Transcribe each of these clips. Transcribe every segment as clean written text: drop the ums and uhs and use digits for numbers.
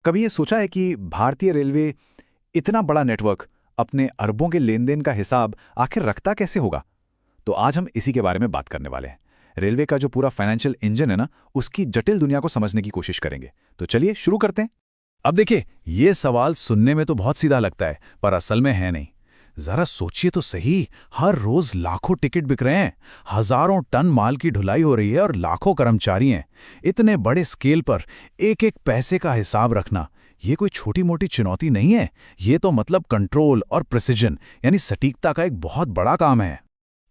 कभी ये सोचा है कि भारतीय रेलवे इतना बड़ा नेटवर्क अपने अरबों के लेन देन का हिसाब आखिर रखता कैसे होगा? तो आज हम इसी के बारे में बात करने वाले हैं। रेलवे का जो पूरा फाइनेंशियल इंजन है ना, उसकी जटिल दुनिया को समझने की कोशिश करेंगे। तो चलिए शुरू करते हैं। अब देखिए, ये सवाल सुनने में तो बहुत सीधा लगता है, पर असल में है नहीं। जरा सोचिए तो सही, हर रोज लाखों टिकट बिक रहे हैं, हजारों टन माल की ढुलाई हो रही है और लाखों कर्मचारी हैं। इतने बड़े स्केल पर एक एक पैसे का हिसाब रखना, ये कोई छोटी मोटी चुनौती नहीं है। ये तो मतलब कंट्रोल और प्रिसिजन यानी सटीकता का एक बहुत बड़ा काम है।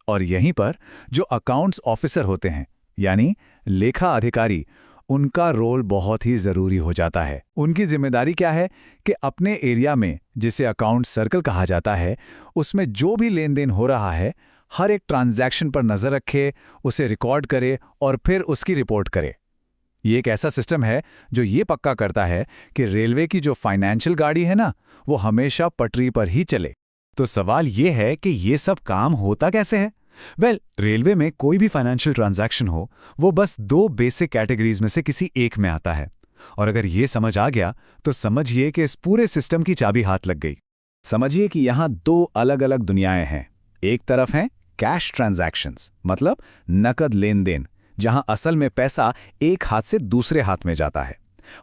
और यहीं पर जो अकाउंट्स ऑफिसर होते हैं, यानी लेखा अधिकारी, उनका रोल बहुत ही जरूरी हो जाता है। उनकी जिम्मेदारी क्या है कि अपने एरिया में, जिसे अकाउंट सर्कल कहा जाता है, उसमें जो भी लेन देन हो रहा है, हर एक ट्रांजैक्शन पर नजर रखे, उसे रिकॉर्ड करे और फिर उसकी रिपोर्ट करे। ये एक ऐसा सिस्टम है जो ये पक्का करता है कि रेलवे की जो फाइनेंशियल गाड़ी है ना, वो हमेशा पटरी पर ही चले। तो सवाल ये है कि ये सब काम होता कैसे है? रेलवे में कोई भी फाइनेंशियल ट्रांजैक्शन हो, वो बस दो बेसिक कैटेगरीज में से किसी एक में आता है। और अगर ये समझ आ गया तो समझिए कि इस पूरे सिस्टम की चाबी हाथ लग गई। समझिए कि यहाँ दो अलग अलग दुनियाएं हैं। एक तरफ है कैश ट्रांजैक्शंस, मतलब नकद लेन देन, जहां असल में पैसा एक हाथ से दूसरे हाथ में जाता है।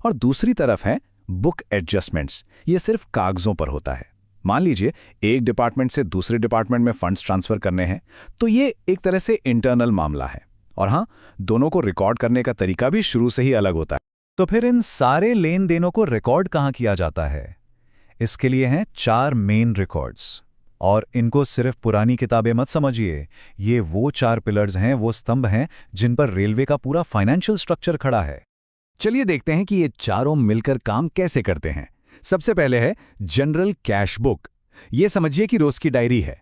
और दूसरी तरफ है बुक एडजस्टमेंट्स। ये सिर्फ कागजों पर होता है। मान लीजिए एक डिपार्टमेंट से दूसरे डिपार्टमेंट में फंड्स ट्रांसफर करने हैं, तो ये एक तरह से इंटरनल मामला है। और हाँ, दोनों को रिकॉर्ड करने का तरीका भी शुरू से ही अलग होता है। तो फिर इन सारे लेन देनों को रिकॉर्ड कहाँ किया जाता है? इसके लिए हैं 4 मेन रिकॉर्ड्स। और इनको सिर्फ पुरानी किताबें मत समझिए। ये वो 4 पिलर्स हैं, वो स्तंभ हैं जिन पर रेलवे का पूरा फाइनेंशियल स्ट्रक्चर खड़ा है। चलिए देखते हैं कि ये चारों मिलकर काम कैसे करते हैं। सबसे पहले है जनरल कैश बुक। ये समझिए कि रोज की डायरी है।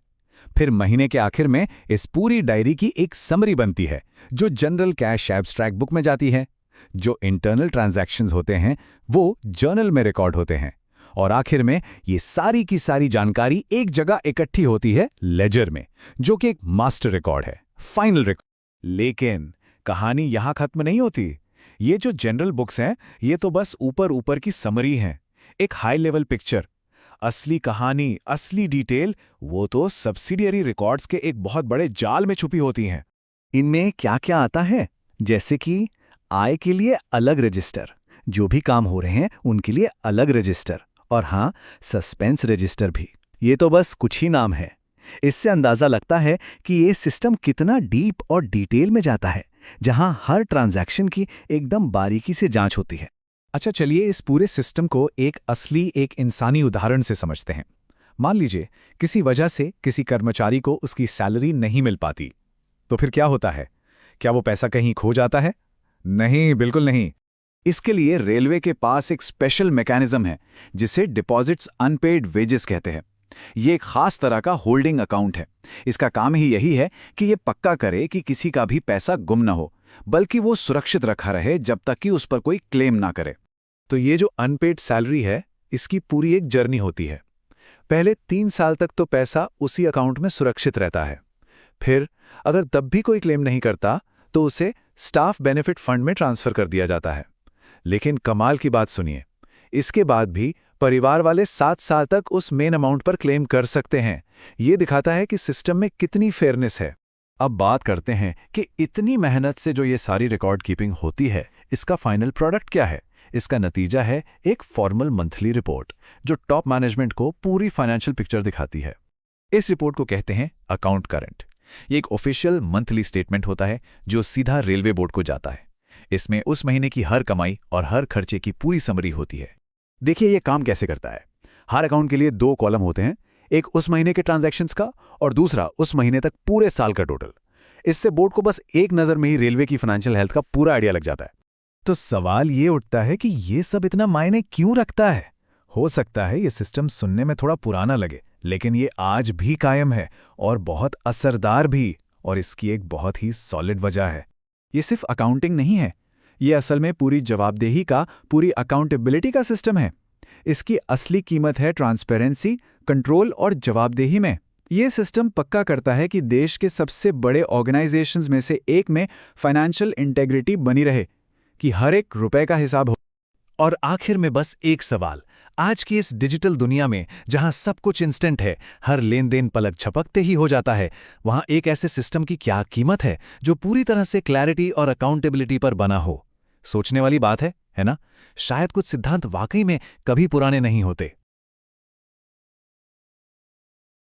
फिर महीने के आखिर में इस पूरी डायरी की एक समरी बनती है, जो जनरल कैश एब्स्ट्रैक्ट बुक में जाती है। जो इंटरनल ट्रांजैक्शंस होते हैं वो जर्नल में रिकॉर्ड होते हैं। और आखिर में ये सारी की सारी जानकारी एक जगह इकट्ठी होती है लेजर में, जो कि एक मास्टर रिकॉर्ड है, फाइनल रिकॉर्ड। लेकिन कहानी यहां खत्म नहीं होती। ये जो जनरल बुक्स हैं, ये तो बस ऊपर ऊपर की समरी हैं, एक हाई लेवल पिक्चर। असली कहानी, असली डिटेल, वो तो सब्सिडियरी रिकॉर्ड्स के एक बहुत बड़े जाल में छुपी होती हैं। इनमें क्या क्या आता है? जैसे कि आय के लिए अलग रजिस्टर, जो भी काम हो रहे हैं उनके लिए अलग रजिस्टर, और हाँ, सस्पेंस रजिस्टर भी। ये तो बस कुछ ही नाम है। इससे अंदाजा लगता है कि ये सिस्टम कितना डीप और डिटेल में जाता है, जहां हर ट्रांजैक्शन की एकदम बारीकी से जांच होती है। अच्छा, चलिए इस पूरे सिस्टम को एक इंसानी उदाहरण से समझते हैं। मान लीजिए किसी वजह से किसी कर्मचारी को उसकी सैलरी नहीं मिल पाती, तो फिर क्या होता है? क्या वो पैसा कहीं खो जाता है? नहीं, बिल्कुल नहीं। इसके लिए रेलवे के पास एक स्पेशल मैकेनिज्म है, जिसे डिपॉजिट्स अनपेड वेजेस कहते हैं। ये एक खास तरह का होल्डिंग अकाउंट है। इसका काम ही यही है कि ये पक्का करे कि किसी का भी पैसा गुम न हो, बल्कि वो सुरक्षित रखा रहे जब तक कि उस पर कोई क्लेम ना करे। तो ये जो अनपेड सैलरी है, इसकी पूरी एक जर्नी होती है। पहले 3 साल तक तो पैसा उसी अकाउंट में सुरक्षित रहता है। फिर अगर तब भी कोई क्लेम नहीं करता, तो उसे स्टाफ बेनिफिट फंड में ट्रांसफर कर दिया जाता है। लेकिन कमाल की बात सुनिए, इसके बाद भी परिवार वाले 7 साल तक उस मेन अमाउंट पर क्लेम कर सकते हैं। ये दिखाता है कि सिस्टम में कितनी फेयरनेस है। अब बात करते हैं कि इतनी मेहनत से जो ये सारी रिकॉर्ड कीपिंग होती है, इसका फाइनल प्रोडक्ट क्या है? इसका नतीजा है एक फॉर्मल मंथली रिपोर्ट, जो टॉप मैनेजमेंट को पूरी फाइनेंशियल पिक्चर दिखाती है। इस रिपोर्ट को कहते हैं अकाउंट करंट। ये एक ऑफिशियल मंथली स्टेटमेंट होता है जो सीधा रेलवे बोर्ड को जाता है। इसमें उस महीने की हर कमाई और हर खर्चे की पूरी समरी होती है। देखिए ये काम कैसे करता है। हर अकाउंट के लिए 2 कॉलम होते हैं, एक उस महीने के ट्रांजैक्शंस का और दूसरा उस महीने तक पूरे साल का टोटल। इससे बोर्ड को बस एक नज़र में ही रेलवे की फाइनेंशियल हेल्थ का पूरा आइडिया लग जाता है। तो सवाल ये उठता है कि ये सब इतना मायने क्यों रखता है? हो सकता है ये सिस्टम सुनने में थोड़ा पुराना लगे, लेकिन ये आज भी कायम है और बहुत असरदार भी। और इसकी एक बहुत ही सॉलिड वजह है। ये सिर्फ अकाउंटिंग नहीं है, ये असल में पूरी जवाबदेही का, पूरी अकाउंटेबिलिटी का सिस्टम है। इसकी असली कीमत है ट्रांसपेरेंसी, कंट्रोल और जवाबदेही में। ये सिस्टम पक्का करता है कि देश के सबसे बड़े ऑर्गेनाइजेशंस में से एक में फाइनेंशियल इंटेग्रिटी बनी रहे, कि हर एक रुपए का हिसाब हो। और आखिर में बस एक सवाल, आज की इस डिजिटल दुनिया में जहां सब कुछ इंस्टेंट है, हर लेन देन पलक झपकते ही हो जाता है, वहां एक ऐसे सिस्टम की क्या कीमत है जो पूरी तरह से क्लैरिटी और अकाउंटेबिलिटी पर बना हो? सोचने वाली बात है ना? शायद कुछ सिद्धांत वाकई में कभी पुराने नहीं होते।